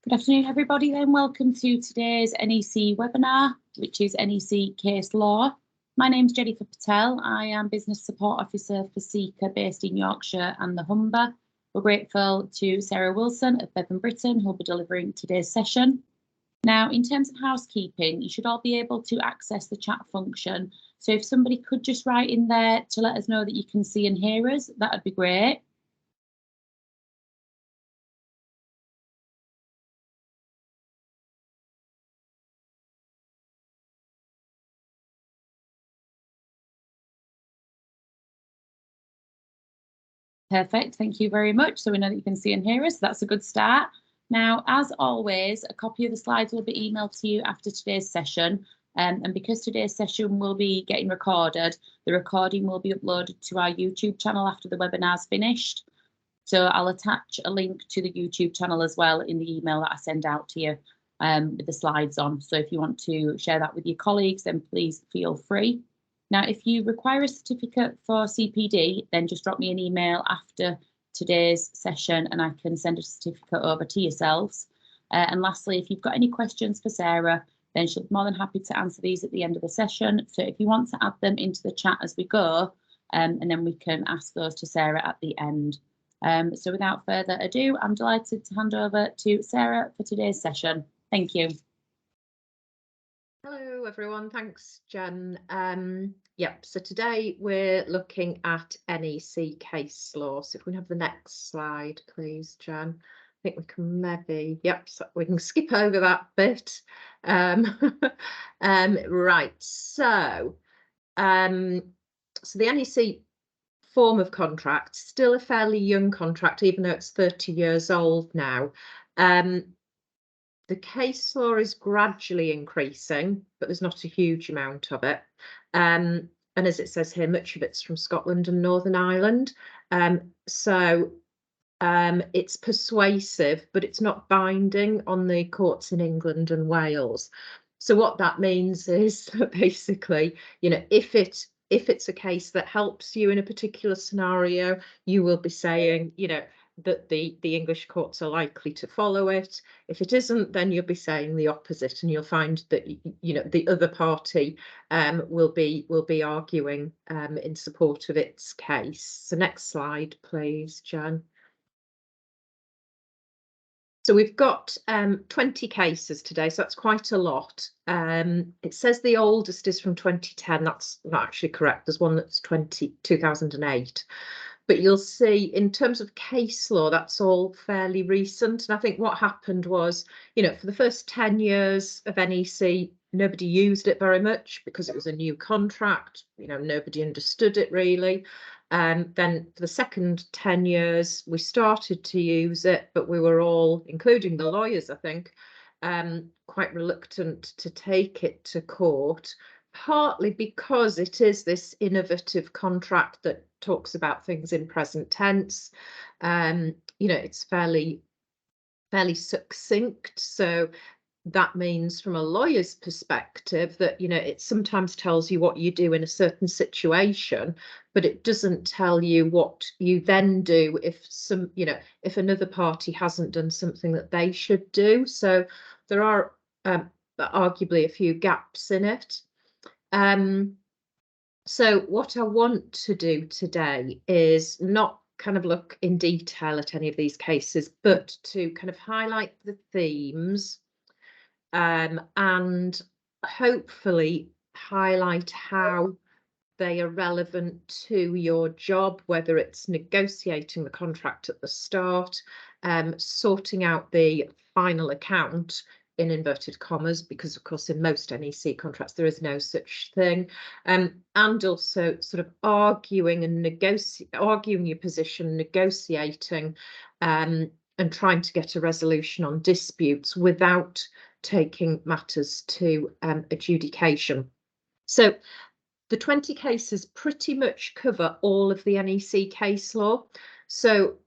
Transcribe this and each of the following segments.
Good afternoon, everybody, and welcome to today's NEC webinar, which is NEC Case Law. My name's Jennifer Patel. I am Business Support Officer for CECA based in Yorkshire and the Humber. We're grateful to Sarah Wilson of Bevan, Brittan, who'll be delivering today's session. Now, in terms of housekeeping, you should all be able to access the chat function. So if somebody could just write in there to let us know that you can see and hear us, that would be great. Perfect, thank you very much. So we know that you can see and hear us. That's a good start. Now, as always, a copy of the slides will be emailed to you after today's session. And because today's session will be getting recorded, the recording will be uploaded to our YouTube channel after the webinar's finished. So I'll attach a link to the YouTube channel as well in the email that I send out to you with the slides on. So if you want to share that with your colleagues, then please feel free. Now, if you require a certificate for CPD, then just drop me an email after today's session and I can send a certificate over to yourselves. And lastly, if you've got any questions for Sarah, then she'll be more than happy to answer these at the end of the session. So if you want to add them into the chat as we go, and then we can ask those to Sarah at the end. So without further ado, I'm delighted to hand over to Sarah for today's session. Thank you. Hello everyone, thanks Jen. So today we're looking at NEC case law. So if we have the next slide, please, Jen. I think we can maybe, so we can skip over that bit. Right, so the NEC form of contract, still a fairly young contract, even though it's 30 years old now. The case law is gradually increasing, but there's not a huge amount of it. And as it says here, much of it's from Scotland and Northern Ireland. It's persuasive, but it's not binding on the courts in England and Wales. So what that means is that basically, if it's a case that helps you in a particular scenario, you will be saying, that the English courts are likely to follow it. If it isn't, then you'll be saying the opposite, and you'll find that the other party will be arguing in support of its case. So next slide, please, Jan. So we've got 20 cases today, so that's quite a lot. It says the oldest is from 2010. That's not actually correct. There's one that's 2008. But you'll see in terms of case law, that's all fairly recent. And I think what happened was, for the first 10 years of NEC, nobody used it very much because it was a new contract. Nobody understood it really. Then for the second 10 years, we started to use it, but we were all, including the lawyers, I think, quite reluctant to take it to court. Partly because it is this innovative contract that talks about things in present tense. It's fairly succinct. So that means from a lawyer's perspective that, it sometimes tells you what you do in a certain situation, but it doesn't tell you what you then do if another party hasn't done something that they should do. So there are arguably a few gaps in it. So what I want to do today is not kind of look in detail at any of these cases, but to kind of highlight the themes and hopefully highlight how they are relevant to your job, whether it's negotiating the contract at the start, sorting out the final account, in inverted commas, because of course in most NEC contracts there is no such thing, and also sort of arguing your position, negotiating, and trying to get a resolution on disputes without taking matters to adjudication. So the 20 cases pretty much cover all of the NEC case law. So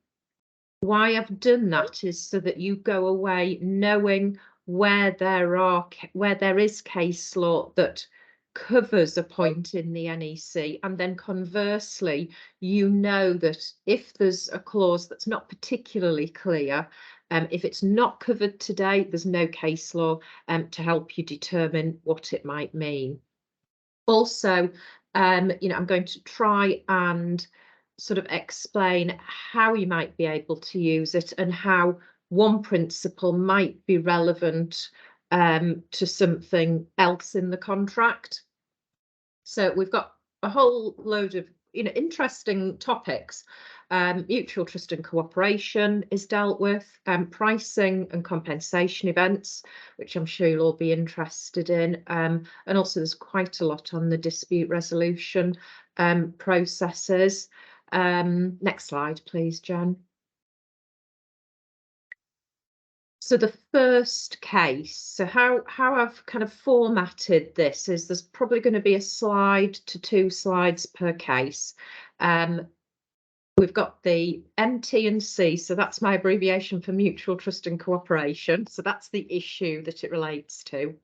why I've done that is so that you go away knowing where there is case law that covers a point in the NEC, and then conversely, that if there's a clause that's not particularly clear, If it's not covered today, there's no case law to help you determine what it might mean. Also, I'm going to try and sort of explain how you might be able to use it and how one principle might be relevant to something else in the contract. So we've got a whole load of interesting topics. Mutual trust and cooperation is dealt with, pricing and compensation events, which I'm sure you'll all be interested in. And also there's quite a lot on the dispute resolution processes. Next slide, please, Jen. So the first case, so how I've kind of formatted this is there's probably going to be a slide to 2 slides per case. We've got the MT and C, so that's my abbreviation for mutual trust and cooperation. So that's the issue that it relates to.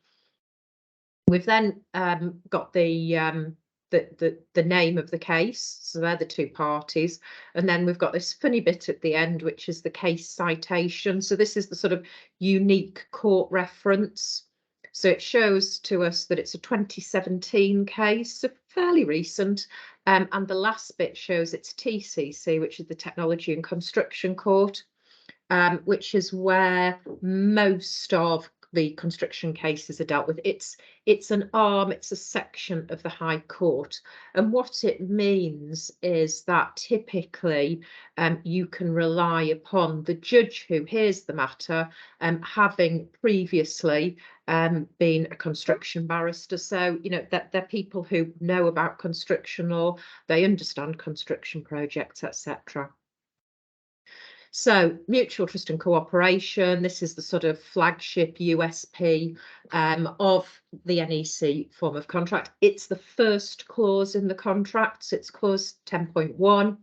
We've then got the name of the case, so they're the 2 parties, and then we've got this funny bit at the end, which is the case citation. So this is the sort of unique court reference. So it shows to us that it's a 2017 case, so fairly recent, and the last bit shows it's TCC, which is the Technology and Construction Court, which is where most of the construction cases are dealt with. It's an arm, it's a section of the High Court, and what it means is that typically you can rely upon the judge who hears the matter having previously been a construction barrister. So that they're people who know about construction law, they understand construction projects, etc. So mutual trust and cooperation, this is the sort of flagship USP of the NEC form of contract. It's the first clause in the contract, so it's clause 10.1.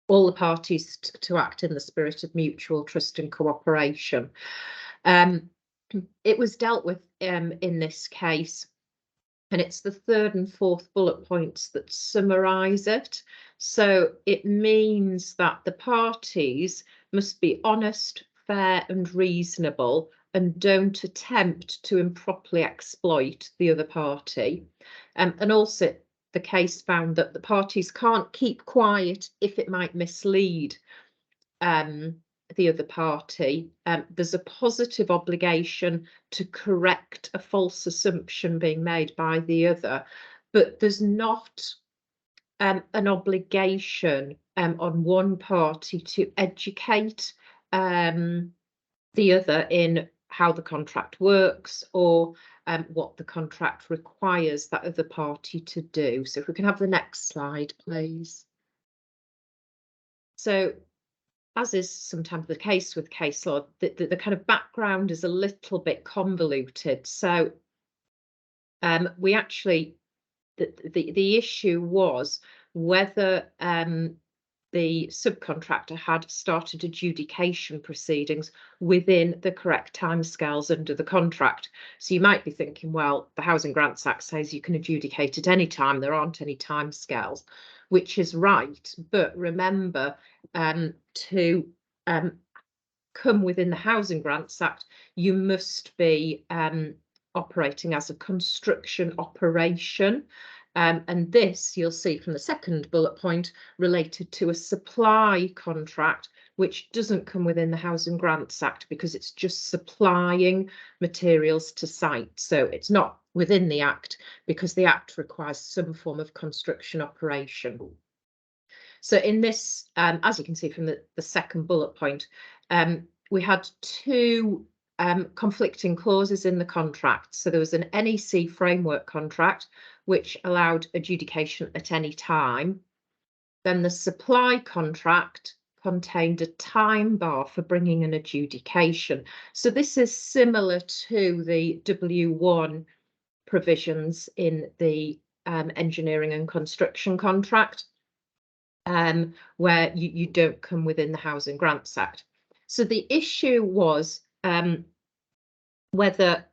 All the parties to act in the spirit of mutual trust and cooperation. It was dealt with in this case, and it's the 3rd and 4th bullet points that summarise it. So it means that the parties must be honest, fair and reasonable and don't attempt to improperly exploit the other party. And also the case found that the parties can't keep quiet if it might mislead the other party. There's a positive obligation to correct a false assumption being made by the other, but there's not an obligation on one party to educate the other in how the contract works or what the contract requires that other party to do. So if we can have the next slide, please. So as is sometimes the case with case law, the kind of background is a little bit convoluted. So we actually, the issue was whether the subcontractor had started adjudication proceedings within the correct timescales under the contract. So you might be thinking, well, the Housing Grants Act says you can adjudicate at any time, there aren't any timescales, which is right. But remember, to come within the Housing Grants Act, you must be operating as a construction operation. And this you'll see from the 2nd bullet point related to a supply contract, which doesn't come within the Housing Grants Act because it's just supplying materials to site. So it's not within the Act because the Act requires some form of construction operation. So in this, as you can see from the 2nd bullet point, we had 2 conflicting clauses in the contract. So there was an NEC framework contract, which allowed adjudication at any time. Then the supply contract contained a time bar for bringing an adjudication. So this is similar to the W1 provisions in the engineering and construction contract, where you don't come within the Housing Grants Act. So the issue was whether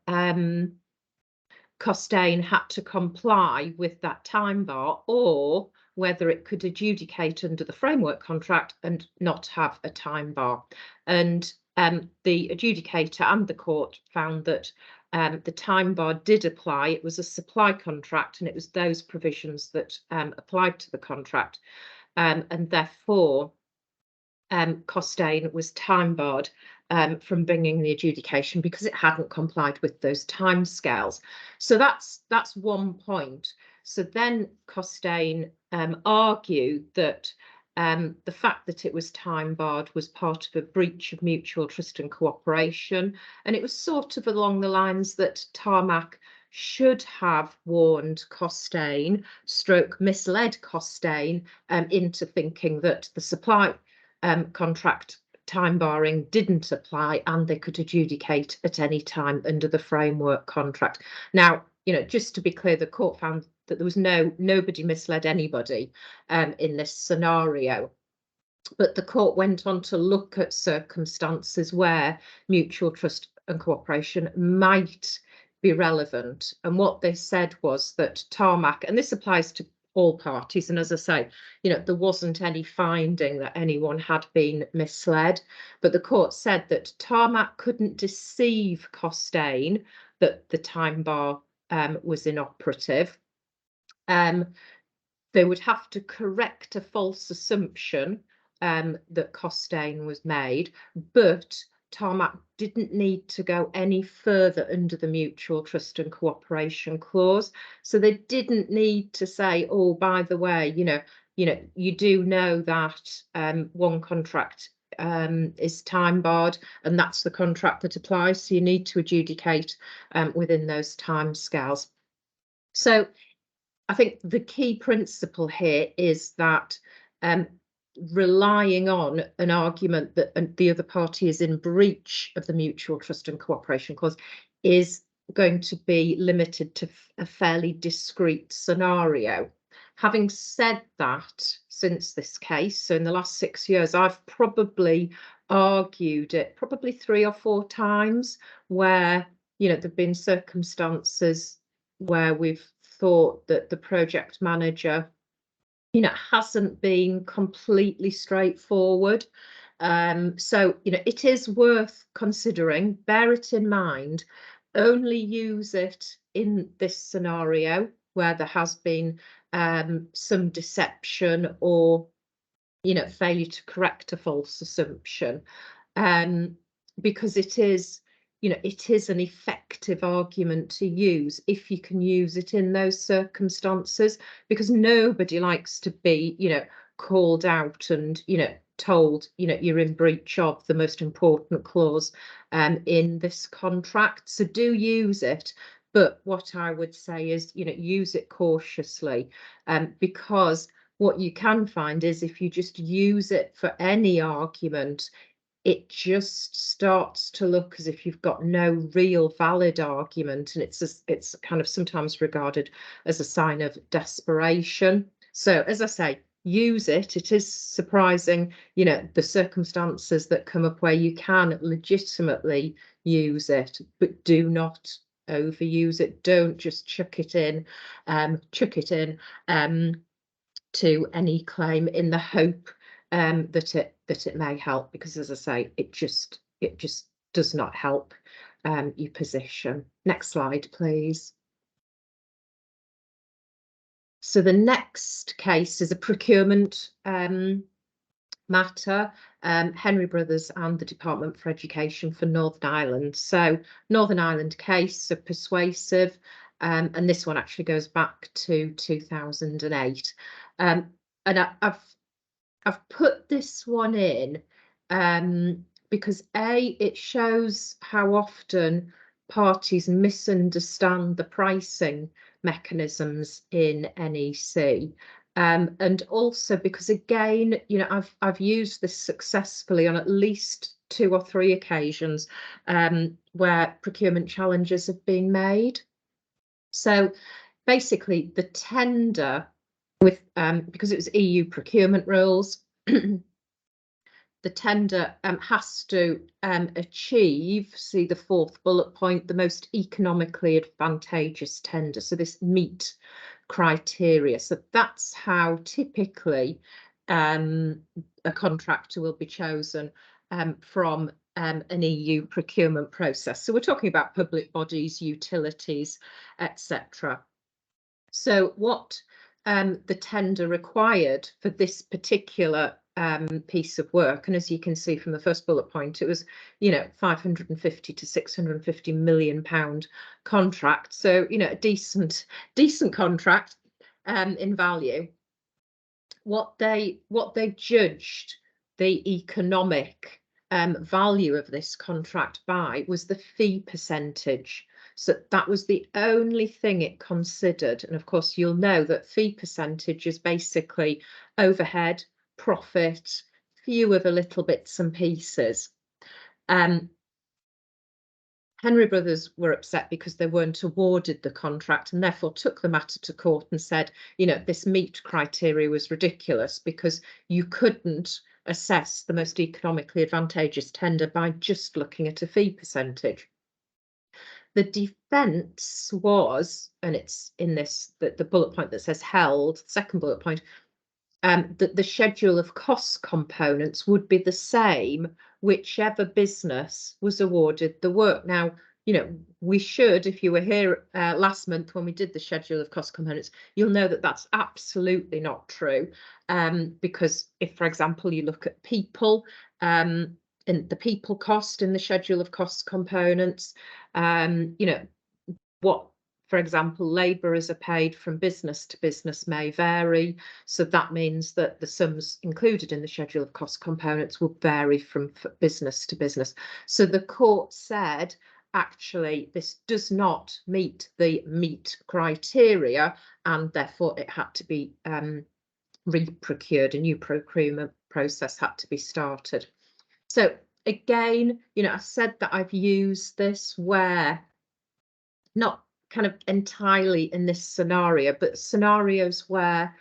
Costain had to comply with that time bar or whether it could adjudicate under the framework contract and not have a time bar. And the adjudicator and the court found that the time bar did apply. It was a supply contract, and it was those provisions that applied to the contract, and therefore Costain was time barred from bringing the adjudication because it hadn't complied with those timescales. So that's one point. So then Costain argued that the fact that it was time barred was part of a breach of mutual trust and cooperation, and it was sort of along the lines that Tarmac should have warned Costain, misled Costain into thinking that the supply contract time barring didn't apply and they could adjudicate at any time under the framework contract. Now, just to be clear, the court found that there was nobody misled anybody in this scenario. But the court went on to look at circumstances where mutual trust and cooperation might be relevant. And what they said was that Tarmac, and this applies to all parties, and as I say, there wasn't any finding that anyone had been misled, but the court said that Tarmac couldn't deceive Costain that the time bar was inoperative. They would have to correct a false assumption that Costain was made, but Tarmac didn't need to go any further under the mutual trust and cooperation clause. So they didn't need to say, oh, by the way, you do know that one contract is time barred, and that's the contract that applies. So you need to adjudicate within those timescales. So I think the key principle here is that relying on an argument that the other party is in breach of the mutual trust and cooperation clause is going to be limited to a fairly discrete scenario. Having said that, since this case, so in the last 6 years, I've probably argued it probably 3 or 4 times where, there've been circumstances where we've thought that the project manager hasn't been completely straightforward. So, it is worth considering. Bear it in mind. Only use it in this scenario where there has been some deception or, failure to correct a false assumption, because it is an effective argument to use if you can use it in those circumstances, because nobody likes to be, called out and, told, you're in breach of the most important clause in this contract. So do use it. But what I would say is, use it cautiously, because what you can find is if you just use it for any argument, it just starts to look as if you've got no real valid argument, and it's kind of sometimes regarded as a sign of desperation. So as I say, use it. It is surprising, the circumstances that come up where you can legitimately use it, but do not overuse it. Don't just chuck it in to any claim in the hope that it may help, because as I say, it just does not help your position. Next slide, please. So the next case is a procurement matter, Henry Brothers and the Department for Education for Northern Ireland. So Northern Ireland case, so persuasive, and this one actually goes back to 2008. And I've put this one in because it shows how often parties misunderstand the pricing mechanisms in NEC, and also because, again, I've used this successfully on at least 2 or 3 occasions where procurement challenges have been made. So basically, the tender with because it was EU procurement rules, the tender has to achieve, see the 4th bullet point, the most economically advantageous tender. So this meet criteria. So that's how typically a contractor will be chosen from an EU procurement process. So we're talking about public bodies, utilities, etc. So what the tender required for this particular piece of work, and as you can see from the first bullet point, it was, 550 to 650 million pound contract. So, a decent contract in value. What they judged the economic value of this contract by was the fee percentage. So that was the only thing it considered. And of course, you'll know that fee percentage is basically overhead, profit, few of the little bits and pieces. Henry Brothers were upset because they weren't awarded the contract and therefore took the matter to court and said, this meet criteria was ridiculous because you couldn't assess the most economically advantageous tender by just looking at a fee percentage. The defence was, and it's in this, the bullet point that says held, second bullet point, that the schedule of cost components would be the same whichever business was awarded the work. Now, we should, if you were here last month when we did the schedule of cost components, you'll know that that's absolutely not true. Because if, for example, you look at people, and the people cost in the schedule of cost components, what, for example, labourers are paid from business to business may vary. So that means that the sums included in the schedule of cost components will vary from business to business. So the court said, actually, this does not meet the meet criteria, and therefore it had to be re-procured. A new procurement process had to be started. So again, I said that I've used this where, not kind of entirely in this scenario, but scenarios where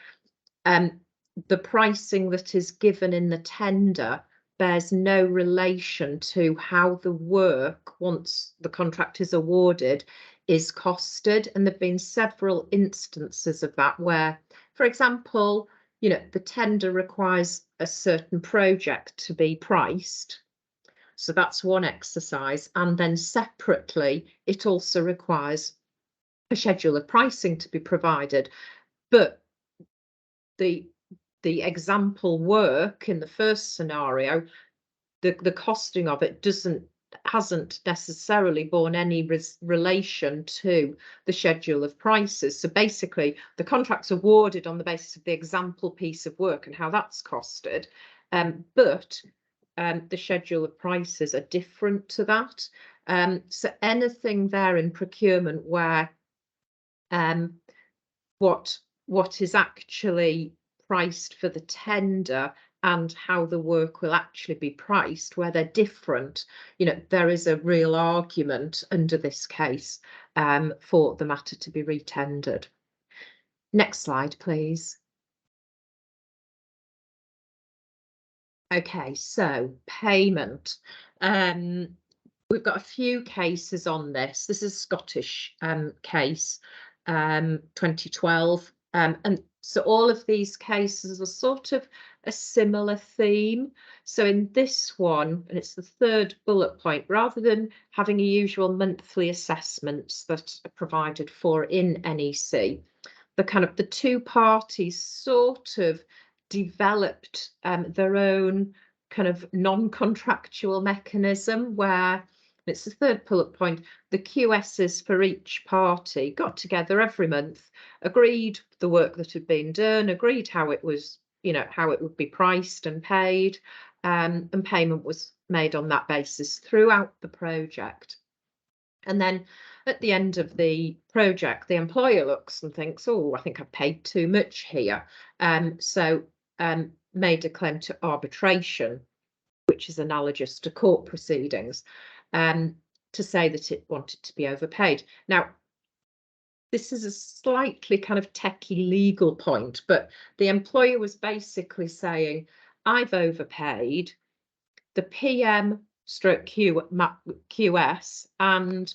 the pricing that is given in the tender bears no relation to how the work, once the contract is awarded, is costed. And there've been several instances of that where, for example, the tender requires a certain project to be priced. So that's one exercise. And then separately, it also requires a schedule of pricing to be provided. But the example work in the first scenario, the costing of it hasn't necessarily borne any relation to the schedule of prices. So basically, the contract's awarded on the basis of the example piece of work and how that's costed. But the schedule of prices are different to that. So anything there in procurement where what is actually priced for the tender and how the work will actually be priced, where they're different, there is a real argument under this case for the matter to be retendered. Next slide, please. Okay, so payment. We've got a few cases on this. This is a Scottish case, 2012. And so all of these cases are sort of a similar theme. So in this one, and it's the third bullet point, rather than having a usual monthly assessments that are provided for in NEC, the two parties sort of developed their own kind of non-contractual mechanism where, it's the third bullet point, the QSs for each party got together every month, agreed the work that had been done, agreed how it was, how it would be priced and paid, and payment was made on that basis throughout the project. And then at the end of the project, the employer looks and thinks, oh, I think I've paid too much here. So made a claim to arbitration, which is analogous to court proceedings, to say that it wanted to be overpaid. Now, this is a slightly kind of techie legal point, but the employer was basically saying, I've overpaid. The PM stroke QS and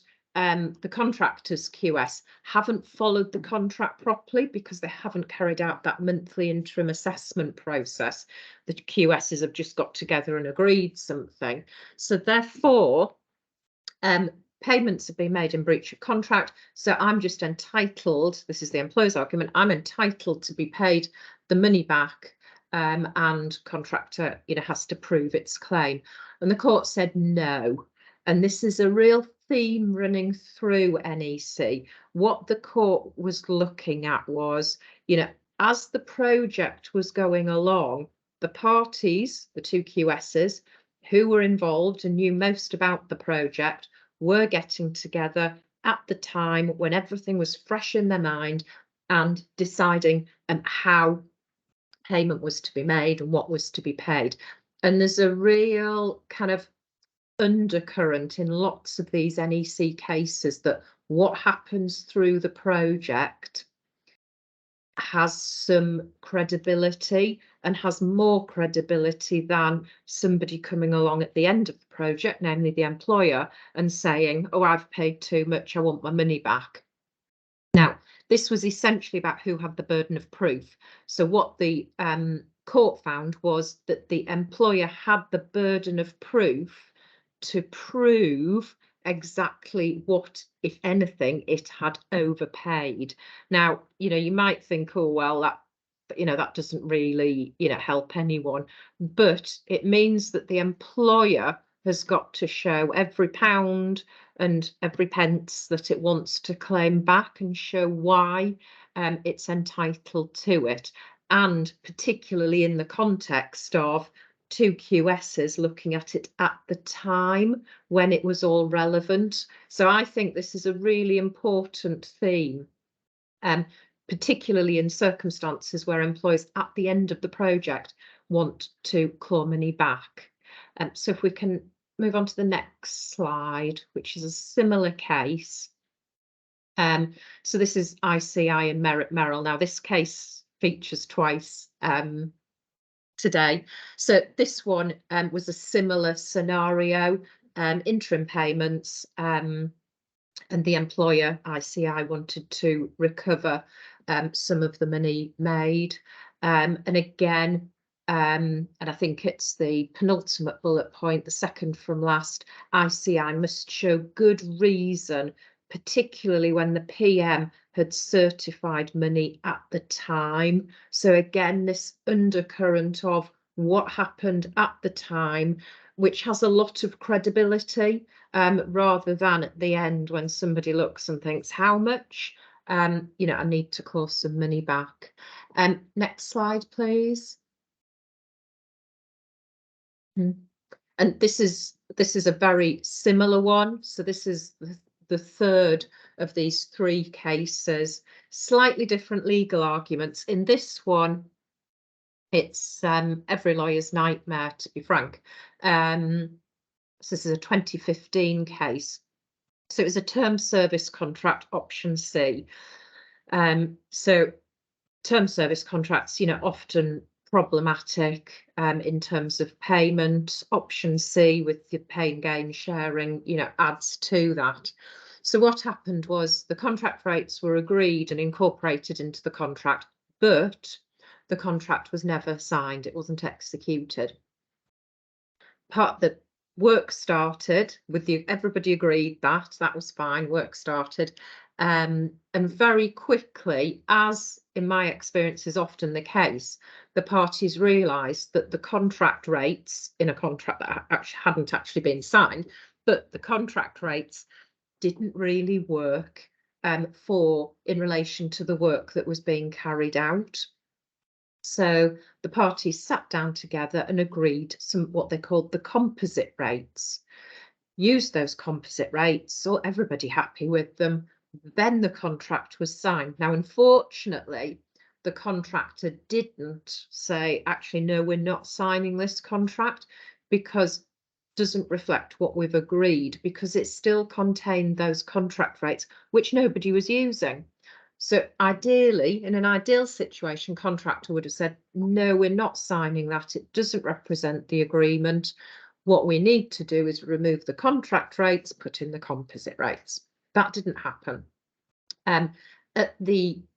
the contractors QS haven't followed the contract properly because they haven't carried out that monthly interim assessment process. The QSs have just got together and agreed something. So therefore, payments have been made in breach of contract. So I'm just entitled, this is the employer's argument, I'm entitled to be paid the money back, and contractor, has to prove its claim. And the court said no. And this is a real theme running through NEC. What the court was looking at was, as the project was going along, the parties, the two QSs, who were involved and knew most about the project, were getting together at the time when everything was fresh in their mind and deciding how payment was to be made and what was to be paid. And there's a real kind of undercurrent in lots of these NEC cases that what happens through the project has some credibility and has more credibility than somebody coming along at the end of the project, namely the employer, and saying, oh, I've paid too much, I want my money back. Now, this was essentially about who had the burden of proof. So what the court found was that the employer had the burden of proof to prove exactly what, if anything, it had overpaid. Now, you might think, oh, well, that doesn't really, help anyone, but it means that the employer has got to show every pound and every pence that it wants to claim back and show why it's entitled to it. And particularly in the context of two QSs looking at it at the time when it was all relevant. So I think this is a really important theme, particularly in circumstances where employers at the end of the project want to claw money back. So if we can move on to the next slide, which is a similar case. So this is ICI and Merrill. Now this case features twice today. So this one was a similar scenario, interim payments, and the employer, ICI, wanted to recover some of the money made. And again, and I think it's the penultimate bullet point, the second from last, ICI must show good reason, particularly when the PM had certified money at the time. So again, this undercurrent of what happened at the time, which has a lot of credibility, rather than at the end when somebody looks and thinks, how much? I need to claw some money back. Next slide, please. And this is a very similar one. So this is the third of these three cases, slightly different legal arguments. In this one, it's every lawyer's nightmare, to be frank. So this is a 2015 case. So it was a term service contract, option C. So term service contracts, often problematic in terms of payment. Option C with your pay and gain sharing, adds to that. So what happened was the contract rates were agreed and incorporated into the contract, but the contract was never signed. It wasn't executed. The work started with everybody agreed that was fine. Work started, and very quickly, as in my experience is often the case, the parties realised that the contract rates in a contract that hadn't actually been signed, but the contract rates didn't really work in relation to the work that was being carried out. So the parties sat down together and agreed what they called the composite rates. Used those composite rates, so everybody happy with them. Then the contract was signed. Now, unfortunately, the contractor didn't say, actually, no, we're not signing this contract because doesn't reflect what we've agreed, because it still contained those contract rates, which nobody was using. So ideally, in an ideal situation, contractor would have said, no, we're not signing that. It doesn't represent the agreement. What we need to do is remove the contract rates, put in the composite rates. That didn't happen.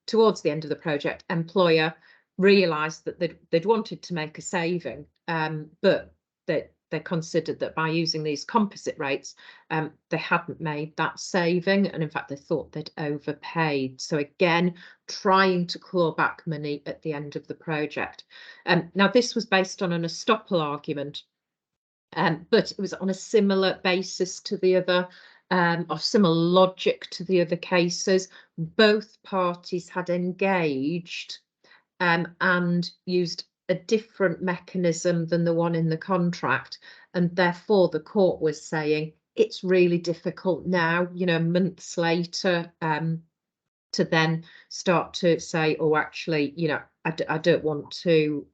Towards the end of the project, employer realised that they'd wanted to make a saving, but they considered that by using these composite rates, they hadn't made that saving, and in fact they thought they'd overpaid. So again, trying to claw back money at the end of the project. Now this was based on an estoppel argument, but it was on a similar basis to the other, or similar logic to the other cases. Both parties had engaged and used a different mechanism than the one in the contract, and therefore the court was saying it's really difficult now, you know, months later, to then start to say, oh, actually, you know, I don't want to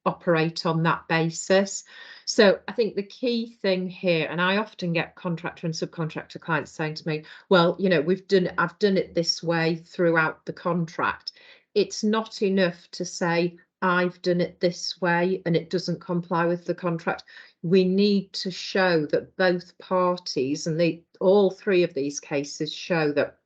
operate on that basis. So I think the key thing here, and I often get contractor and subcontractor clients saying to me, well, you know, I've done it this way throughout the contract. It's not enough to say I've done it this way and it doesn't comply with the contract. We need to show that both parties, and all three of these cases show that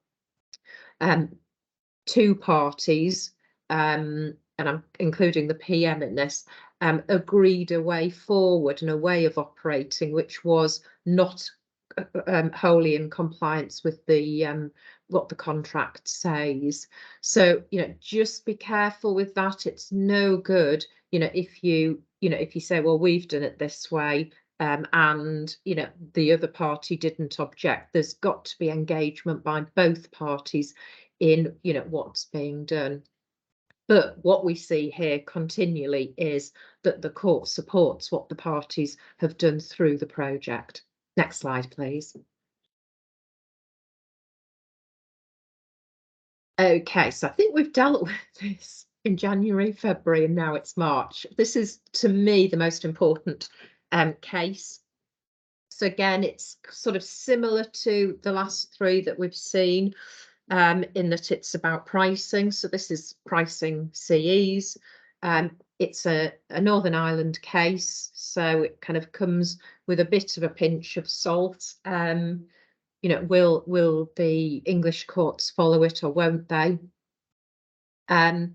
two parties, and I'm including the PM in this, agreed a way forward and a way of operating which was not wholly in compliance with the what the contract says. So, you know, just be careful with that. It's no good, you know, if you say, well, we've done it this way, and you know the other party didn't object. There's got to be engagement by both parties in, you know, what's being done. But what we see here continually is that the court supports what the parties have done through the project. Next slide, please. Okay, so I think we've dealt with this in January, February, and now it's March. This is, to me, the most important case. So again, it's sort of similar to the last three that we've seen, in that it's about pricing. So this is pricing CEs. It's a Northern Ireland case, so it kind of comes with a bit of a pinch of salt. You know, will the English courts follow it or won't they? And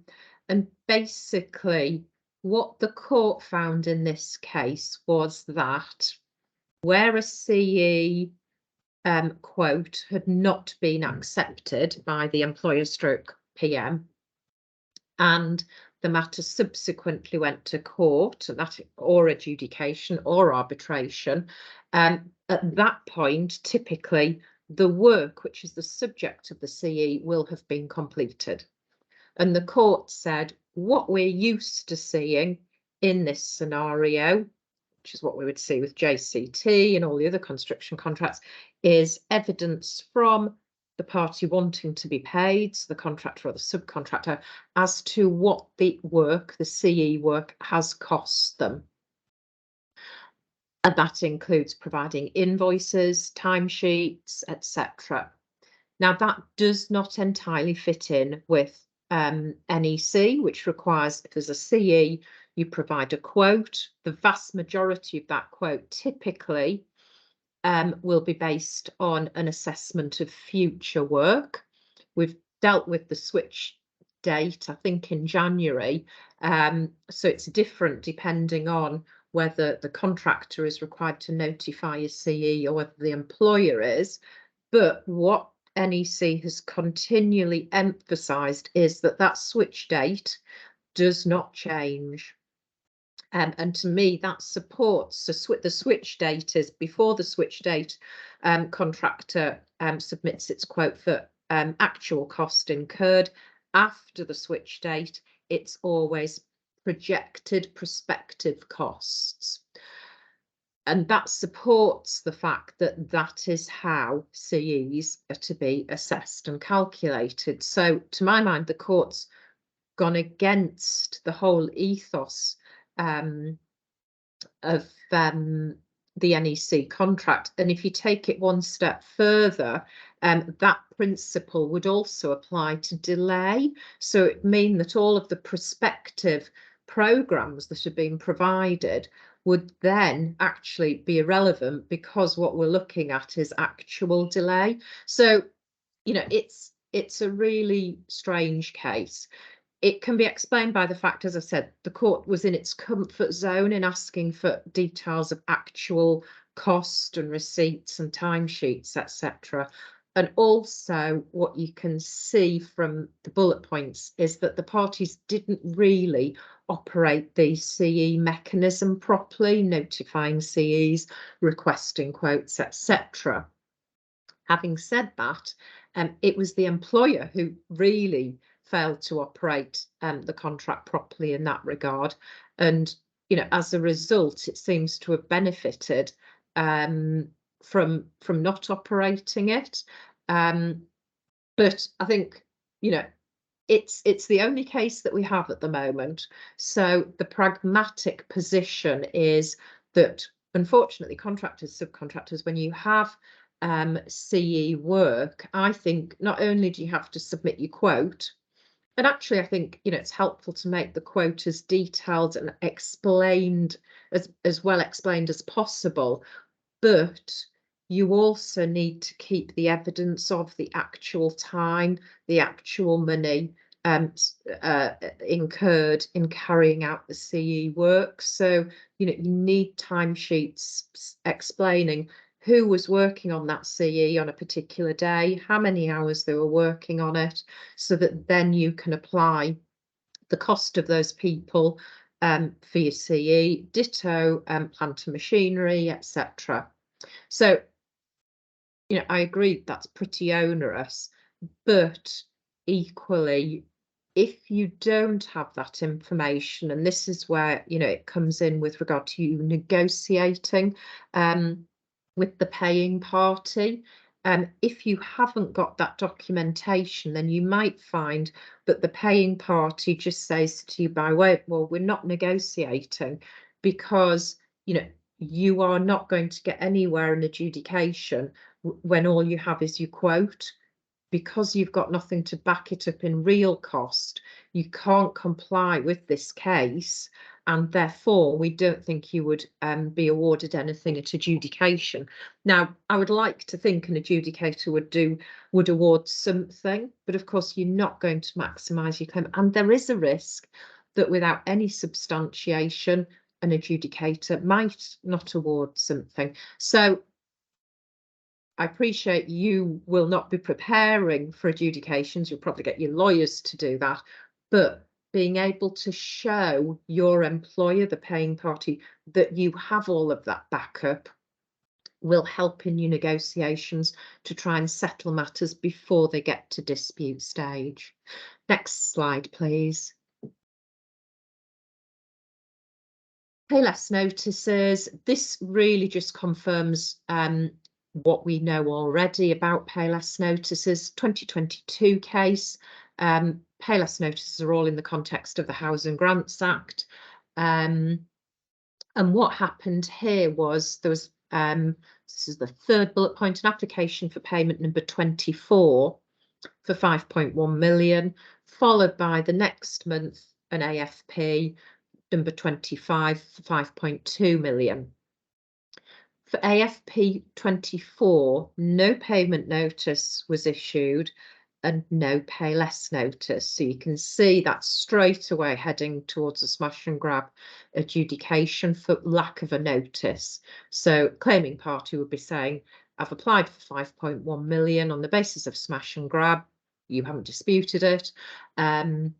basically, what the court found in this case was that where a CE quote had not been accepted by the employer stroke PM, and the matter subsequently went to court, that or adjudication or arbitration, at that point, typically the work which is the subject of the CE will have been completed. And the court said what we're used to seeing in this scenario, which is what we would see with JCT and all the other construction contracts, is evidence from the party wanting to be paid, so the contractor or the subcontractor, as to what the work, the CE work, has cost them. And that includes providing invoices, timesheets, etc. Now, that does not entirely fit in with NEC, which requires, if there's a CE, you provide a quote. The vast majority of that quote typically will be based on an assessment of future work. We've dealt with the switch date, I think, in January, so it's different depending on whether the contractor is required to notify a CE or whether the employer is. But what NEC has continually emphasised is that that switch date does not change. And to me, that supports the switch date is before the switch date, contractor submits its quote for actual cost incurred. After the switch date, it's always projected prospective costs. And that supports the fact that that is how CEs are to be assessed and calculated. So to my mind, the court's gone against the whole ethos of the NEC contract. And if you take it one step further, that principle would also apply to delay. So it means that all of the prospective programmes that are being provided would then actually be irrelevant, because what we're looking at is actual delay. So, you know, it's a really strange case. It can be explained by the fact, as I said, the court was in its comfort zone in asking for details of actual cost and receipts and timesheets, etc. And also what you can see from the bullet points is that the parties didn't really operate the CE mechanism properly, notifying CEs, requesting quotes, etc. Having said that, it was the employer who really failed to operate the contract properly in that regard. And, you know, as a result, it seems to have benefited from not operating it. But I think, you know, it's the only case that we have at the moment. So the pragmatic position is that, unfortunately, contractors, subcontractors, when you have CE work, I think not only do you have to submit your quote, and actually I think, you know, it's helpful to make the quote as detailed and explained, as well explained as possible, but you also need to keep the evidence of the actual time, the actual money incurred in carrying out the CE work. So, you know, you need timesheets explaining who was working on that CE on a particular day, how many hours they were working on it, so that then you can apply the cost of those people for your CE, ditto plant and machinery, etc. So, you know, I agree that's pretty onerous, but equally, if you don't have that information, and this is where, you know, it comes in with regard to you negotiating with the paying party, if you haven't got that documentation, then you might find that the paying party just says to you by way, well, we're not negotiating, because, you know, you are not going to get anywhere in adjudication when all you have is your quote. Because you've got nothing to back it up in real cost, you can't comply with this case, and therefore we don't think you would be awarded anything at adjudication. Now, I would like to think an adjudicator would award something, but of course you're not going to maximise your claim, and there is a risk that without any substantiation, an adjudicator might not award something. So I appreciate you will not be preparing for adjudications. You'll probably get your lawyers to do that, but being able to show your employer, the paying party, that you have all of that backup will help in your negotiations to try and settle matters before they get to dispute stage. Next slide, please. Payless notices. This really just confirms what we know already about payless notices. 2022 case. Payless notices are all in the context of the Housing Grants Act. And what happened here was there was, this is the third bullet point, an application for payment number 24 for 5.1 million, followed by the next month an AFP number 25 for 5.2 million. For AFP 24, no payment notice was issued and no pay less notice. So you can see that straight away heading towards a smash and grab adjudication for lack of a notice. So claiming party would be saying, I've applied for 5.1 million on the basis of smash and grab. You haven't disputed it. I'm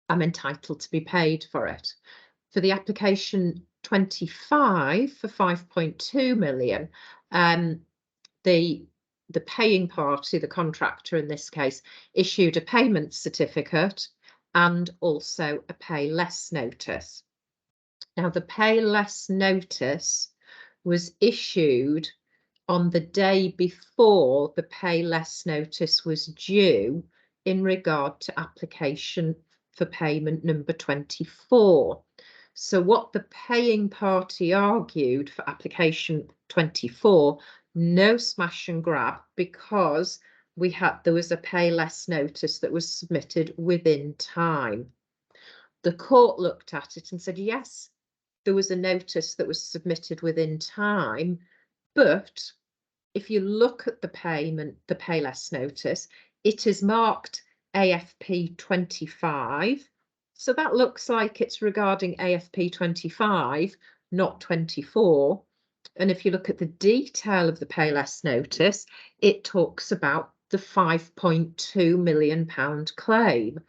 entitled to be paid for it. For the application 25 for 5.2 million, the paying party, the contractor in this case, issued a payment certificate and also a pay less notice. Now, the pay less notice was issued on the day before the pay less notice was due in regard to application for payment number 24. So what the paying party argued for application 24, no smash and grab, because there was a pay less notice that was submitted within time. The court looked at it and said, yes, there was a notice that was submitted within time, but if you look at the payment, the pay less notice, it is marked AFP 25. So that looks like it's regarding AFP 25, not 24. And if you look at the detail of the pay less notice, it talks about the £5.2 million claim,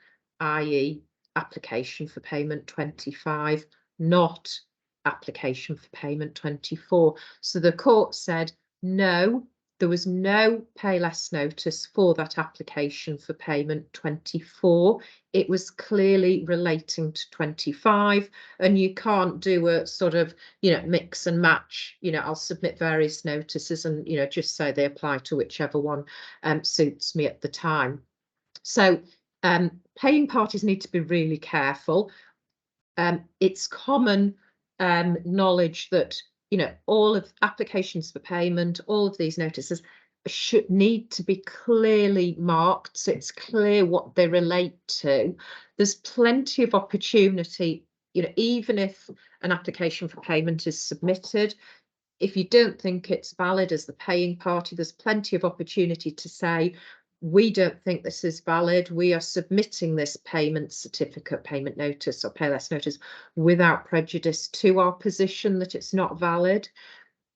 i.e. application for payment 25, not application for payment 24. So the court said, no, there was no pay less notice for that application for payment 24. It was clearly relating to 25, and you can't do a sort of, mix and match. I'll submit various notices and, just say they apply to whichever one suits me at the time. So paying parties need to be really careful. It's common knowledge that all of applications for payment, all of these notices should need to be clearly marked, so it's clear what they relate to. There's plenty of opportunity, even if an application for payment is submitted, if you don't think it's valid as the paying party, there's plenty of opportunity to say, we don't think this is valid. We are submitting this payment certificate, payment notice or pay less notice without prejudice to our position that it's not valid.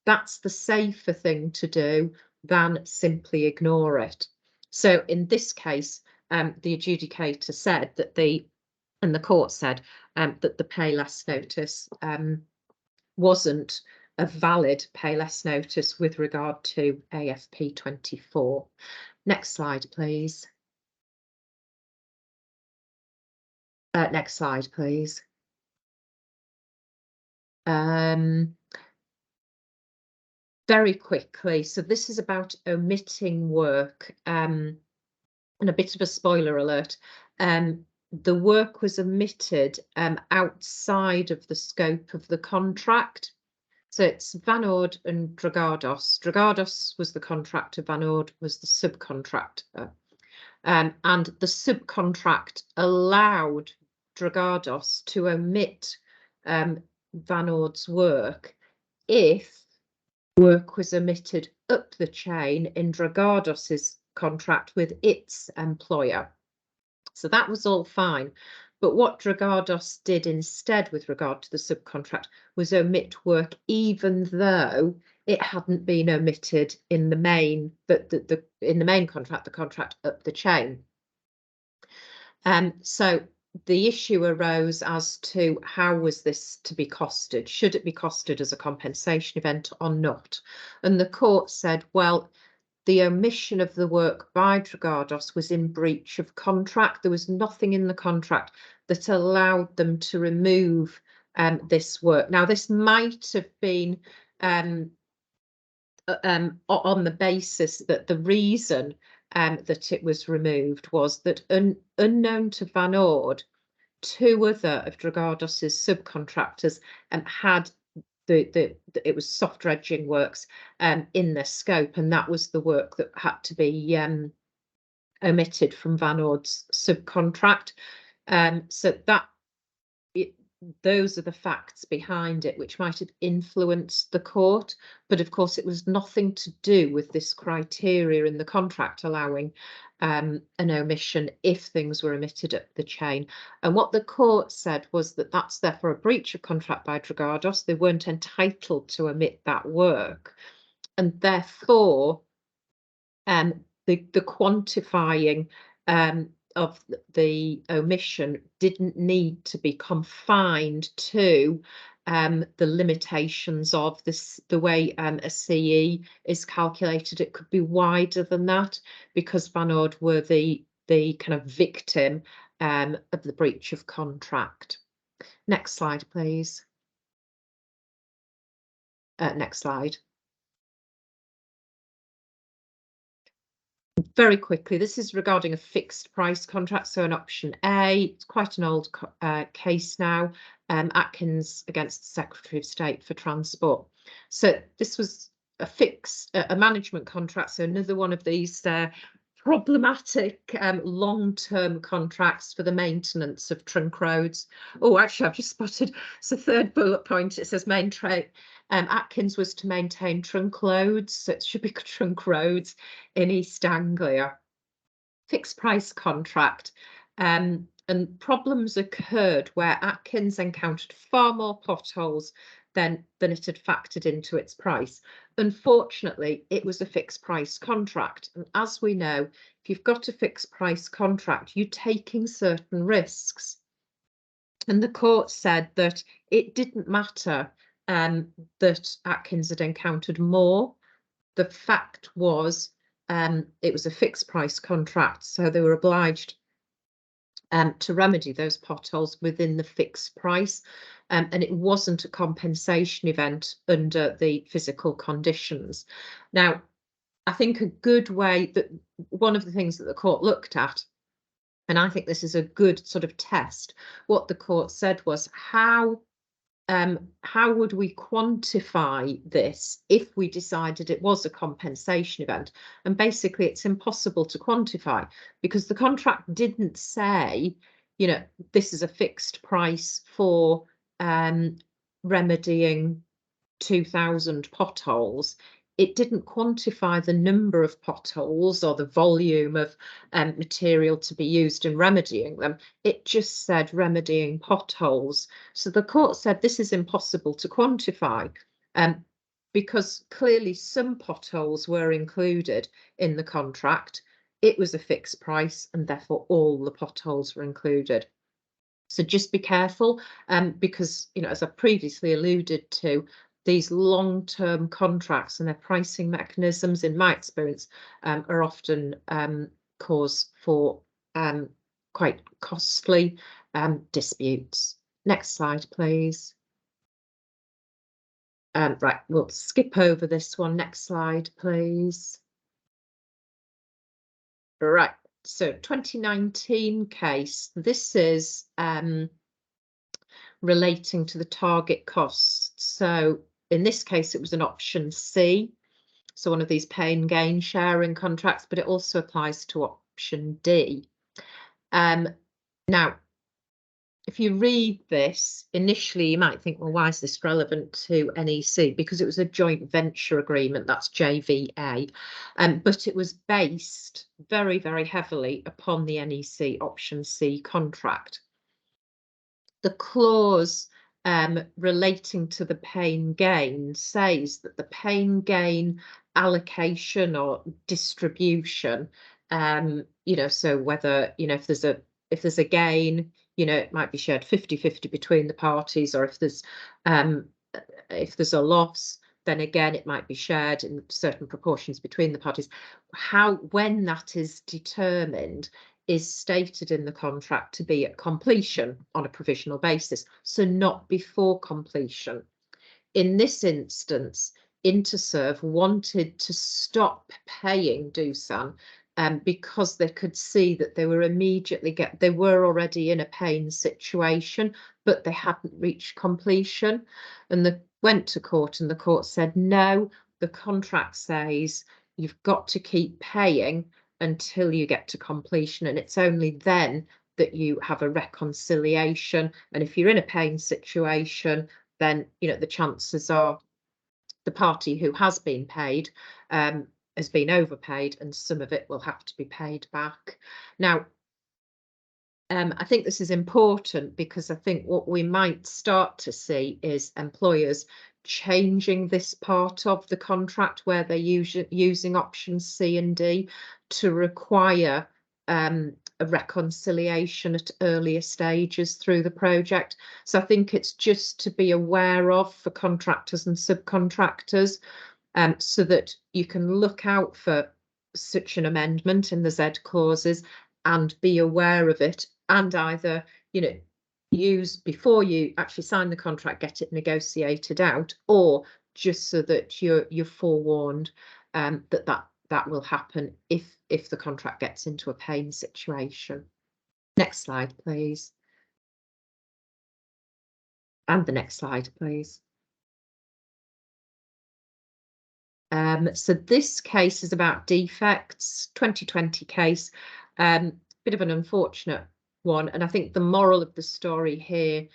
That's the safer thing to do than simply ignore it. So in this case, the adjudicator said that the court said that the pay less notice wasn't a valid pay less notice with regard to AFP 24. Next slide, please. Next slide, please. Very quickly, so this is about omitting work, and a bit of a spoiler alert. The work was omitted outside of the scope of the contract. So it's Van Ord and Dragados. Dragados was the contractor, Van Ord was the subcontractor. And the subcontract allowed Dragados to omit Van Ord's work if work was omitted up the chain in Dragados's contract with its employer. So that was all fine. But what Dragados did instead with regard to the subcontract was omit work, even though it hadn't been omitted in the main, in the main contract, the contract up the chain. So the issue arose as to how was this to be costed? Should it be costed as a compensation event or not? And the court said, well, the omission of the work by Dragados was in breach of contract. There was nothing in the contract that allowed them to remove this work. Now, this might have been on the basis that the reason that it was removed was that unknown to Van Ord, two other of Dragados's subcontractors had it was soft dredging works in their scope, and that was the work that had to be omitted from Van Ord's subcontract. So those are the facts behind it, which might have influenced the court, but of course it was nothing to do with this criteria in the contract allowing an omission if things were omitted up the chain. And what the court said was that that's therefore a breach of contract by Dragados. They weren't entitled to omit that work, and therefore the quantifying of the omission didn't need to be confined to the limitations of the way a CE is calculated. It could be wider than that, because Van Ord were the kind of victim of the breach of contract. Next slide, please. Next slide. Very quickly, this is regarding a fixed price contract, so an option A. It's quite an old case now, Atkins against the Secretary of State for Transport. So this was a management contract, so another one of these problematic long-term contracts for the maintenance of trunk roads. Oh, actually, I've just spotted, it's the third bullet point. It says Atkins was to maintain trunk loads, so it should be trunk roads in East Anglia. Fixed price contract. And problems occurred where Atkins encountered far more potholes than it had factored into its price. Unfortunately, it was a fixed price contract. And as we know, if you've got a fixed price contract, you're taking certain risks. And the court said that it didn't matter that Atkins had encountered more. The fact was it was a fixed price contract, so they were obliged to remedy those potholes within the fixed price, and it wasn't a compensation event under the physical conditions. Now, I think a good way, that one of the things that the court looked at, and I think this is a good sort of test, what the court said was how would we quantify this if we decided it was a compensation event? And basically, it's impossible to quantify because the contract didn't say, you know, this is a fixed price for remedying 2,000 potholes. It didn't quantify the number of potholes or the volume of material to be used in remedying them. It just said remedying potholes. So the court said this is impossible to quantify because clearly some potholes were included in the contract. It was a fixed price and therefore all the potholes were included. So just be careful because, you know, as I previously alluded to, these long-term contracts and their pricing mechanisms, in my experience, are often cause for quite costly disputes. Next slide, please. Right, we'll skip over this one. Next slide, please. Right, so 2019 case. This is relating to the target costs. So in this case, it was an option C, so one of these pay and gain sharing contracts, but it also applies to option D. Now, if you read this, initially you might think, well, why is this relevant to NEC? Because it was a joint venture agreement, that's JVA, but it was based very, very heavily upon the NEC option C contract. The clause relating to the pay and gain says that the pay and gain allocation or distribution, you know, so whether, you know, if there's a gain, you know, it might be shared 50-50 between the parties, or if there's a loss, then again it might be shared in certain proportions between the parties. When that is determined is stated in the contract to be at completion on a provisional basis, so not before completion. In this instance, Interserve wanted to stop paying Doosan because they could see that they were they were already in a pain situation, but they hadn't reached completion, and they went to court, and the court said no, the contract says you've got to keep paying until you get to completion, and it's only then that you have a reconciliation. And if you're in a pain situation, then, you know, the chances are the party who has been paid has been overpaid, and some of it will have to be paid back. Now, I think this is important because I think what we might start to see is employers changing this part of the contract where they're using options C and D to require a reconciliation at earlier stages through the project. So I think it's just to be aware of for contractors and subcontractors, so that you can look out for such an amendment in the Z clauses and be aware of it, and either, you know, use before you actually sign the contract, get it negotiated out, or just so that you're forewarned that will happen if the contract gets into a pain situation. Next slide, please. And the next slide, please. So this case is about defects, 2020 case, bit of an unfortunate one. And I think the moral of the story here,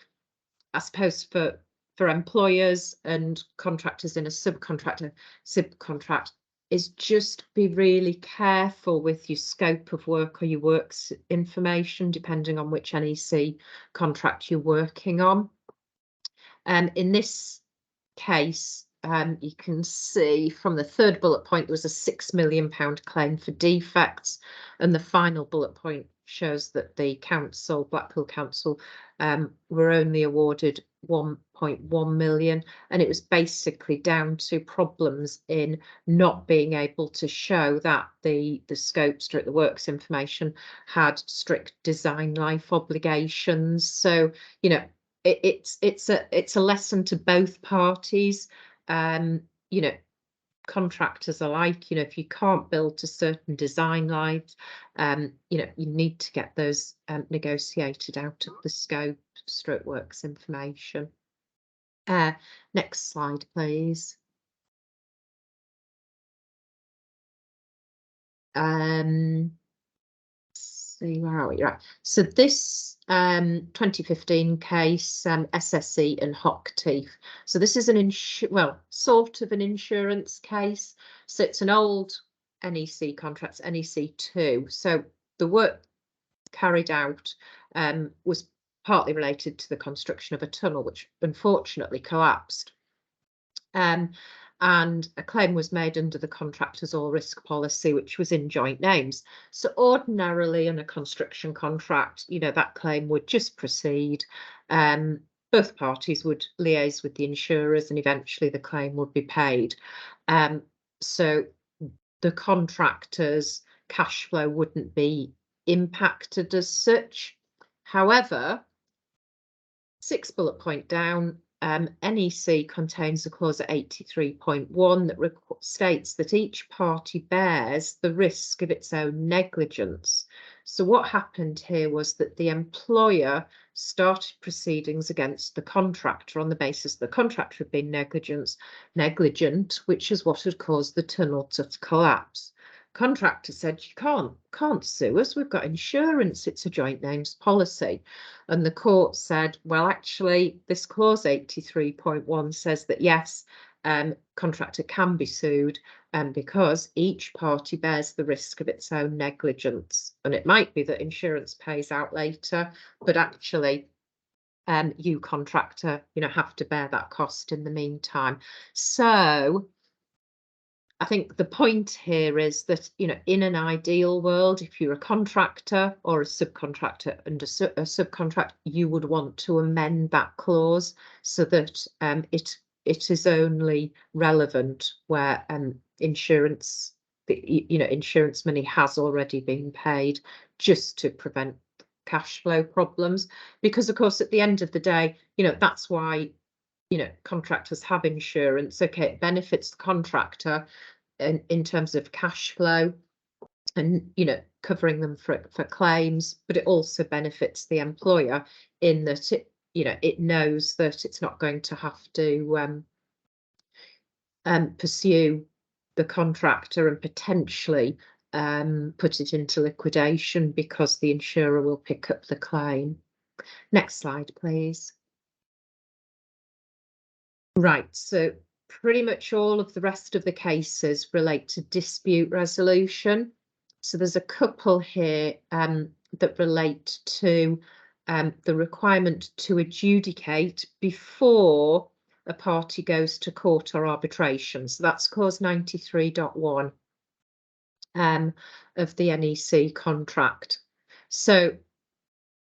I suppose for employers and contractors in a subcontract, is just be really careful with your scope of work or your works information, depending on which NEC contract you're working on. In this case, you can see from the third bullet point, there was a £6 million claim for defects, and the final bullet point shows that the council, Blackpool Council, were only awarded 1.1 million, and it was basically down to problems in not being able to show that the scope stroke the works information had strict design life obligations. So, you know, it's a lesson to both parties. You know, contractors alike, you know, if you can't build to certain design lives, you know, you need to get those negotiated out of the scope stroke works information. Next slide, please. See, where are we? Right. So this 2015 case, SSE and Hockteeth. So this is an sort of an insurance case. So it's an old NEC contract, NEC 2. So the work carried out was partly related to the construction of a tunnel, which unfortunately collapsed. And a claim was made under the contractor's all risk policy, which was in joint names. So ordinarily in a construction contract, you know, that claim would just proceed. Both parties would liaise with the insurers and eventually the claim would be paid. So the contractor's cash flow wouldn't be impacted as such. However, 6 bullet point down, NEC contains a clause at 83.1 that states that each party bears the risk of its own negligence. So what happened here was that the employer started proceedings against the contractor on the basis the contractor had been negligent, which is what had caused the tunnel to collapse. Contractor said, you can't sue us, we've got insurance, it's a joint names policy. And the court said, well, actually this clause 83.1 says that yes, contractor can be sued because each party bears the risk of its own negligence. And it might be that insurance pays out later, but actually you contractor, you know, have to bear that cost in the meantime. So I think the point here is that, you know, in an ideal world, if you're a contractor or a subcontractor under a subcontract, you would want to amend that clause so that it is only relevant where insurance, you know, insurance money has already been paid, just to prevent cash flow problems. Because of course, at the end of the day, you know, that's why, you know, contractors have insurance. Okay, it benefits the contractor in terms of cash flow and, you know, covering them for claims, but it also benefits the employer in that it, you know, it knows that it's not going to have to pursue the contractor and potentially put it into liquidation because the insurer will pick up the claim. Next slide, please. Right, so pretty much all of the rest of the cases relate to dispute resolution. So there's a couple here that relate to the requirement to adjudicate before a party goes to court or arbitration. So that's clause 93.1 of the NEC contract. So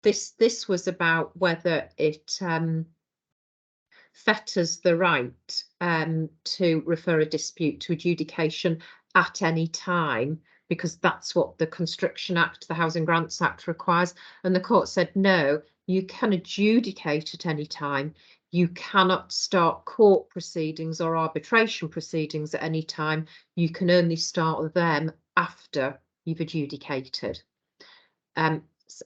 this was about whether it fetters the right to refer a dispute to adjudication at any time, because that's what the Construction Act, the Housing Grants Act requires. And the court said, no, you can adjudicate at any time. You cannot start court proceedings or arbitration proceedings at any time. You can only start them after you've adjudicated.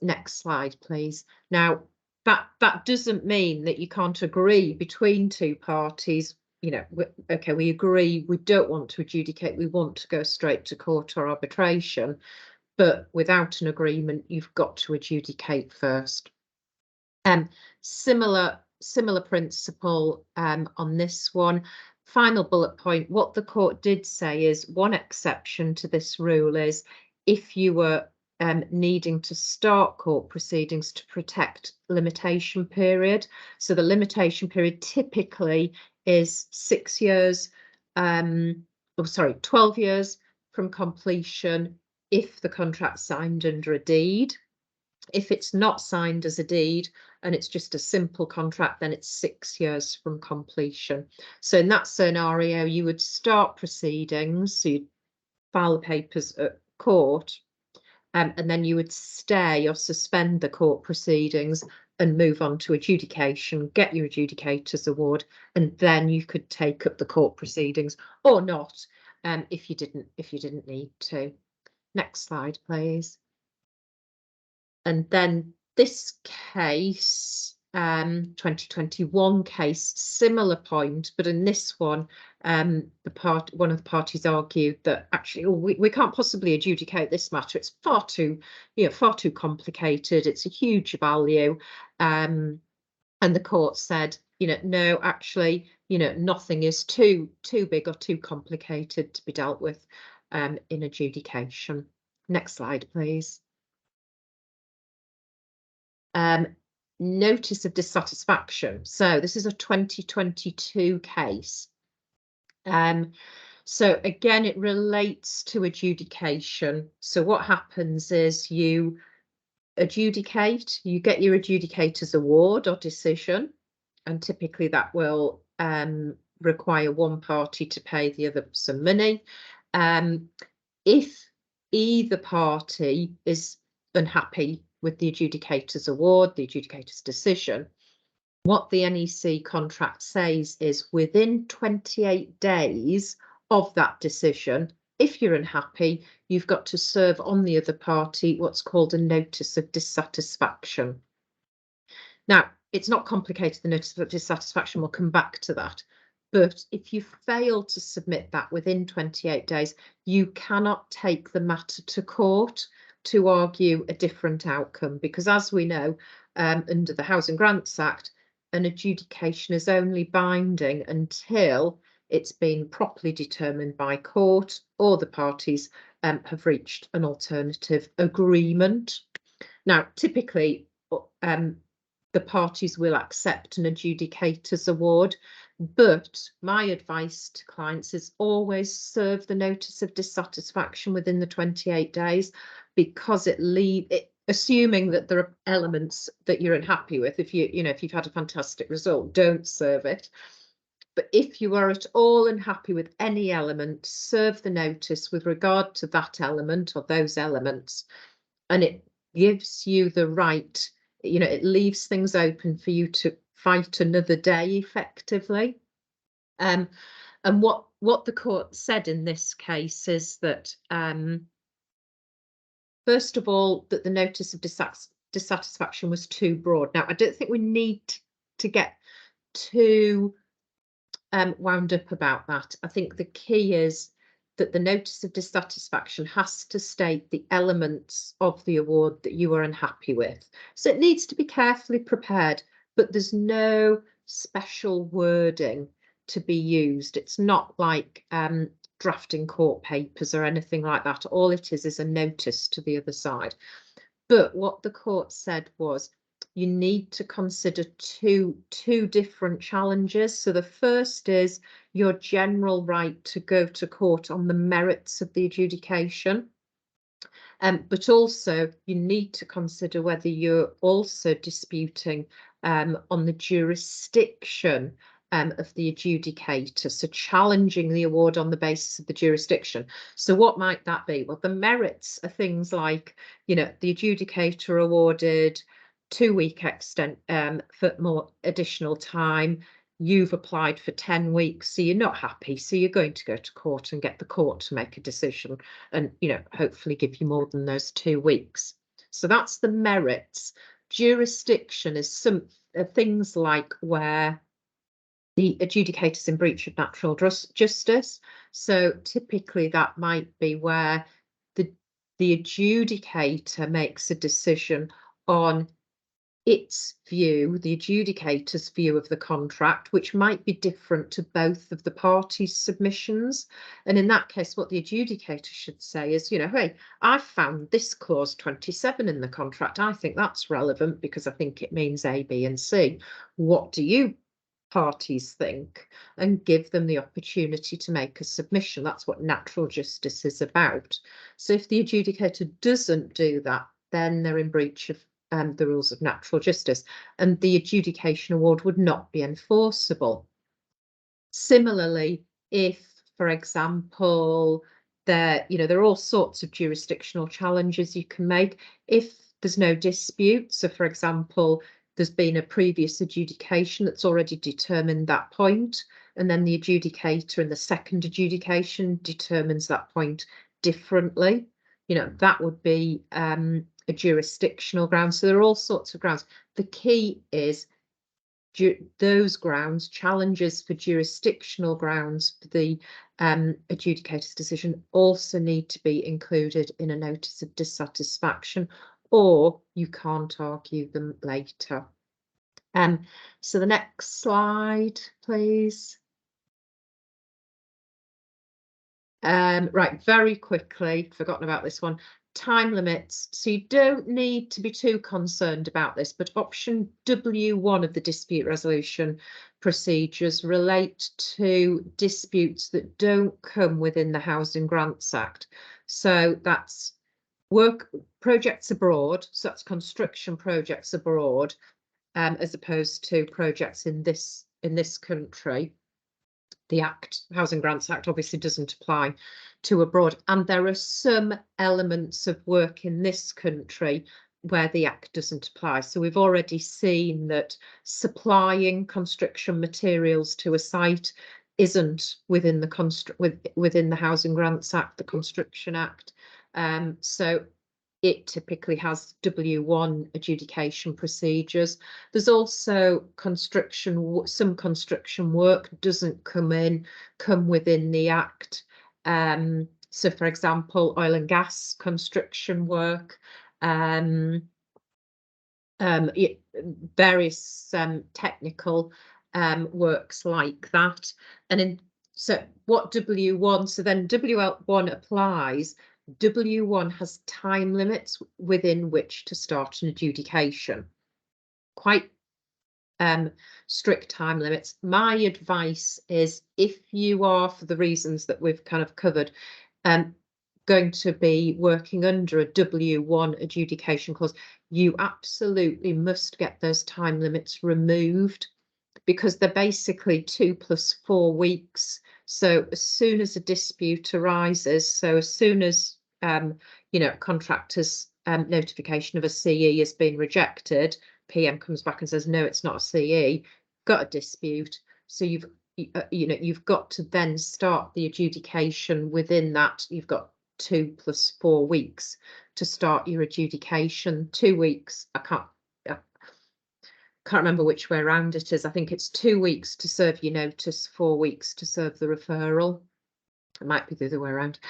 Next slide, please. Now, that doesn't mean that you can't agree between two parties, you know, okay, we agree we don't want to adjudicate, we want to go straight to court or arbitration, but without an agreement, you've got to adjudicate first. Similar principle on this one. Final bullet point, what the court did say is one exception to this rule is if you were needing to start court proceedings to protect limitation period. So the limitation period typically is 6 years, 12 years from completion if the contract's signed under a deed. If it's not signed as a deed and it's just a simple contract, then it's 6 years from completion. So in that scenario, you would start proceedings, so you'd file the papers at court, and then you would stay or suspend the court proceedings and move on to adjudication, get your adjudicator's award, and then you could take up the court proceedings or not, if you didn't need to. Next slide, please. And then this case, 2021 case, similar point, but in this one, one of the parties argued that actually we can't possibly adjudicate this matter. It's far too complicated. It's a huge value, and the court said, no, actually, nothing is too big or too complicated to be dealt with in adjudication. Next slide, please. Notice of dissatisfaction. So this is a 2022 case. So again, it relates to adjudication. So what happens is you adjudicate, you get your adjudicator's award or decision, and typically that will require one party to pay the other some money. If either party is unhappy with the adjudicator's award, the adjudicator's decision, what the NEC contract says is within 28 days of that decision, if you're unhappy, you've got to serve on the other party what's called a notice of dissatisfaction. Now, it's not complicated, the notice of dissatisfaction, we'll come back to that. But if you fail to submit that within 28 days, you cannot take the matter to court to argue a different outcome, because as we know, under the Housing Grants Act, an adjudication is only binding until it's been properly determined by court or the parties have reached an alternative agreement. Now, typically, the parties will accept an adjudicator's award, but my advice to clients is always serve the notice of dissatisfaction within the 28 days, because assuming that there are elements that you're unhappy with, if you've had a fantastic result, don't serve it. But if you are at all unhappy with any element, serve the notice with regard to that element or those elements, and it gives you the right, it leaves things open for you to fight another day effectively. And what the court said in this case is that first of all, that the notice of dissatisfaction was too broad. Now, I don't think we need to get too wound up about that. I think the key is that the notice of dissatisfaction has to state the elements of the award that you are unhappy with. So it needs to be carefully prepared, but there's no special wording to be used. It's not like drafting court papers or anything like that. All it is a notice to the other side. But what the court said was you need to consider two different challenges. So the first is your general right to go to court on the merits of the adjudication. But also you need to consider whether you're also disputing on the jurisdiction of the adjudicator, so challenging the award on the basis of the jurisdiction. So what might that be? Well, the merits are things like, the adjudicator awarded 2-week extent for more additional time. You've applied for 10 weeks, so you're not happy, so you're going to go to court and get the court to make a decision and hopefully give you more than those 2 weeks. So that's the merits. Jurisdiction is some things like where the adjudicators in breach of natural justice. So typically that might be where the adjudicator makes a decision on its view, the adjudicator's view of the contract, which might be different to both of the parties' submissions. And in that case, what the adjudicator should say is, you know, hey, I found this clause 27 in the contract. I think that's relevant because I think it means A, B, and C. What do you parties think? And give them the opportunity to make a submission. That's what natural justice is about. So if the adjudicator doesn't do that, then they're in breach of the rules of natural justice, and the adjudication award would not be enforceable. Similarly, if, for example, there are all sorts of jurisdictional challenges you can make if there's no dispute. So, for example, there's been a previous adjudication that's already determined that point, and then the adjudicator in the second adjudication determines that point differently. That would be a jurisdictional ground. So there are all sorts of grounds. The key is those grounds, challenges for jurisdictional grounds for the adjudicator's decision, also need to be included in a notice of dissatisfaction, or you can't argue them later. So the next slide, please. Right, very quickly, forgotten about this one. Time limits. So you don't need to be too concerned about this, but option W1 of the dispute resolution procedures relate to disputes that don't come within the Housing Grants Act. So that's projects abroad, so that's construction projects abroad, as opposed to projects in this country. The Housing Grants Act obviously doesn't apply to abroad, and there are some elements of work in this country where the Act doesn't apply. So we've already seen that supplying construction materials to a site isn't within the Housing Grants Act, the Construction Act. So it typically has W1 adjudication procedures. There's also some construction work doesn't come within the Act. So, for example, oil and gas construction work, various technical works like that. And so what W1, so then W1 applies. W1 has time limits within which to start an adjudication. Quite strict time limits. My advice is, if you are, for the reasons that we've kind of covered, going to be working under a W1 adjudication clause, you absolutely must get those time limits removed, because they're basically 2 + 4 weeks. So as soon as a dispute arises, so as soon as contractor's notification of a CE has been rejected, PM comes back and says, no, it's not a CE, got a dispute. So you've got to then start the adjudication within that. You've got 2 + 4 weeks to start your adjudication. 2 weeks, I can't remember which way around it is. I think it's 2 weeks to serve your notice, 4 weeks to serve the referral. It might be the other way around.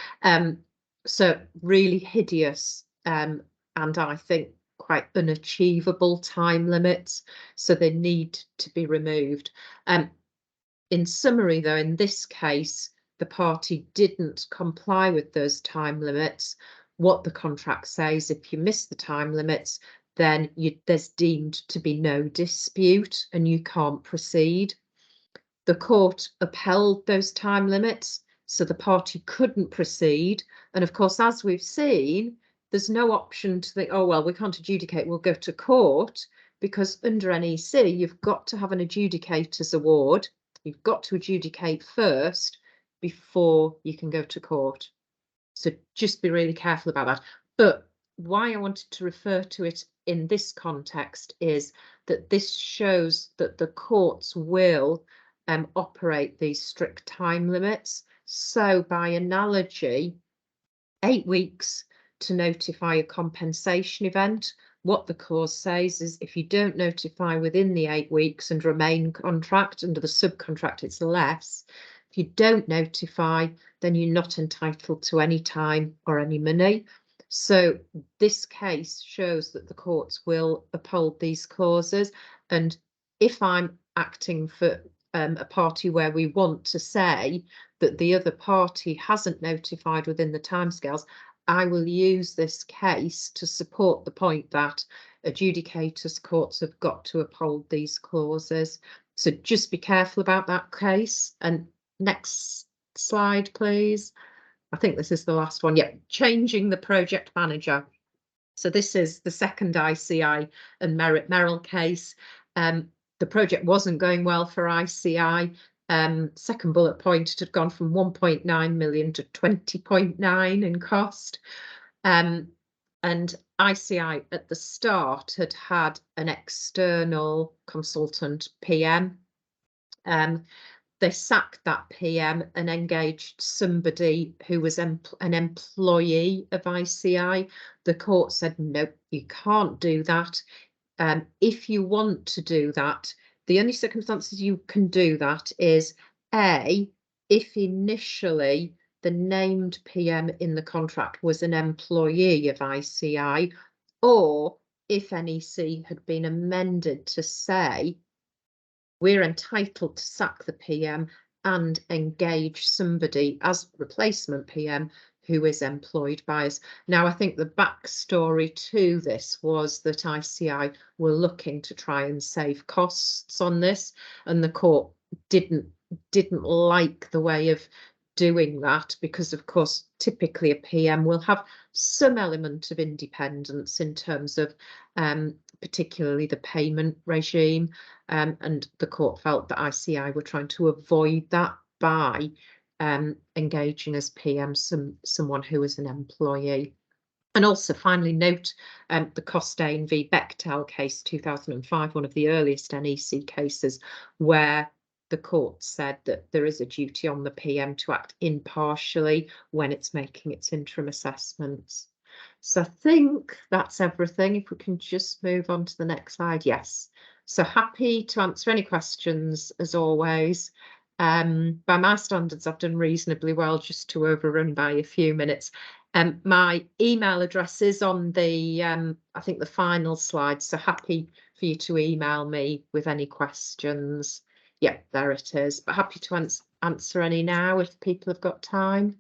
So really hideous, and I think quite unachievable time limits. So they need to be removed. In summary, though, in this case, the party didn't comply with those time limits. What the contract says, if you miss the time limits, then there's deemed to be no dispute and you can't proceed. The court upheld those time limits, so the party couldn't proceed. And of course, as we've seen, there's no option to think, oh, well, we can't adjudicate, we'll go to court, because under NEC, you've got to have an adjudicator's award. You've got to adjudicate first before you can go to court. So just be really careful about that. But why I wanted to refer to it in this context is that this shows that the courts will operate these strict time limits. So by analogy, 8 weeks to notify a compensation event what the clause says is if you don't notify within the 8 weeks and remain contract, under the subcontract it's less. If you don't notify, then you're not entitled to any time or any money. So this case shows that the courts will uphold these clauses. And if I'm acting for a party where we want to say that the other party hasn't notified within the timescales, I will use this case to support the point that adjudicators, courts have got to uphold these clauses. So just be careful about that case. And next slide, please. I think this is the last one. Yeah, changing the project manager. So this is the second ICI and Merrill case. The project wasn't going well for ICI. Second bullet point, it had gone from 1.9 million to 20.9 in cost. And ICI at the start had had an external consultant PM. They sacked that PM and engaged somebody who was an employee of ICI. The court said, no, you can't do that. If you want to do that, the only circumstances you can do that is A, if initially the named PM in the contract was an employee of ICI, or if NEC had been amended to say we're entitled to sack the PM and engage somebody as replacement PM who is employed by us. Now, I think the backstory to this was that ICI were looking to try and save costs on this, and the court didn't like the way of doing that because, of course, typically a PM will have some element of independence in terms of particularly the payment regime, and the court felt that ICI were trying to avoid that by engaging as PM someone who is an employee. And also finally note the Costain v Bechtel case 2005, one of the earliest NEC cases, where the court said that there is a duty on the PM to act impartially when it's making its interim assessments. So I think that's everything. If we can just move on to the next slide. Yes. So happy to answer any questions as always. By my standards, I've done reasonably well just to overrun by a few minutes. My email address is on the, I think the final slide. So happy for you to email me with any questions. Yeah, there it is. But happy to answer any now if people have got time.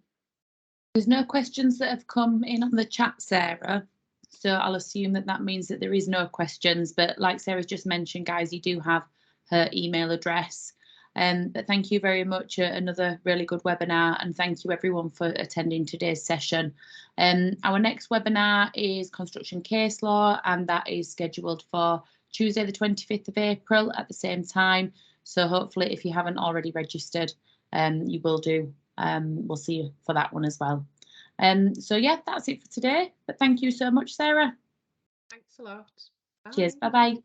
There's no questions that have come in on the chat, Sarah. So I'll assume that that means that there is no questions. But like Sarah's just mentioned, guys, you do have her email address. But thank you very much. Another really good webinar, and thank you everyone for attending today's session. Our next webinar is construction case law, and that is scheduled for Tuesday the 25th of April at the same time. So hopefully if you haven't already registered, you will do. We'll see you for that one as well. So yeah, that's it for today. But thank you so much, Sarah. Thanks a lot. Bye. Cheers. Bye-bye.